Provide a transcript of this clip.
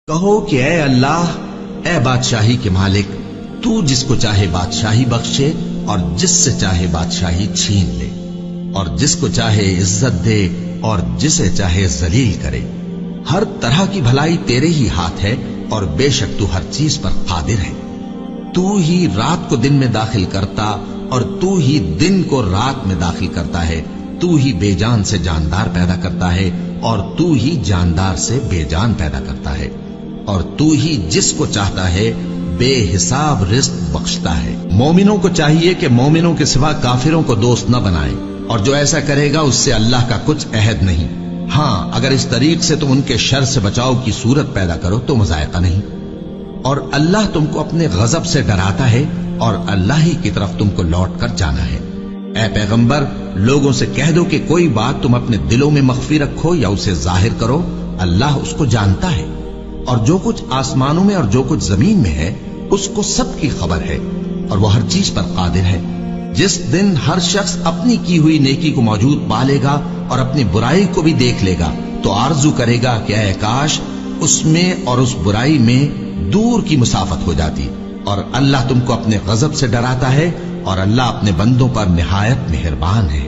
کہو کہ اے اللہ، اے بادشاہی کے مالک، تو جس کو چاہے بادشاہی بخشے اور جس سے چاہے بادشاہی چھین لے، اور جس کو چاہے عزت دے اور جسے چاہے ذلیل کرے۔ ہر طرح کی بھلائی تیرے ہی ہاتھ ہے، اور بے شک تو ہر چیز پر قادر ہے۔ تو ہی رات کو دن میں داخل کرتا اور تو ہی دن کو رات میں داخل کرتا ہے۔ تو ہی بے جان سے جاندار پیدا کرتا ہے اور تو ہی جاندار سے بے جان پیدا کرتا ہے، اور تو ہی جس کو چاہتا ہے بے حساب رزق بخشتا ہے۔ مومنوں کو چاہیے کہ مومنوں کے سوا کافروں کو دوست نہ بنائیں، اور جو ایسا کرے گا اس سے اللہ کا کچھ عہد نہیں۔ ہاں، اگر اس طریق سے تم ان کے شر سے بچاؤ کی صورت پیدا کرو تو مذائقہ نہیں۔ اور اللہ تم کو اپنے غضب سے ڈراتا ہے، اور اللہ ہی کی طرف تم کو لوٹ کر جانا ہے۔ اے پیغمبر، لوگوں سے کہہ دو کہ کوئی بات تم اپنے دلوں میں مخفی رکھو یا اسے ظاہر کرو، اللہ اس کو جانتا ہے، اور جو کچھ آسمانوں میں اور جو کچھ زمین میں ہے اس کو سب کی خبر ہے، اور وہ ہر چیز پر قادر ہے۔ جس دن ہر شخص اپنی کی ہوئی نیکی کو موجود پا لے گا اور اپنی برائی کو بھی دیکھ لے گا تو آرزو کرے گا کہ اے کاش اس میں اور اس برائی میں دور کی مسافت ہو جاتی۔ اور اللہ تم کو اپنے غضب سے ڈراتا ہے، اور اللہ اپنے بندوں پر نہایت مہربان ہے۔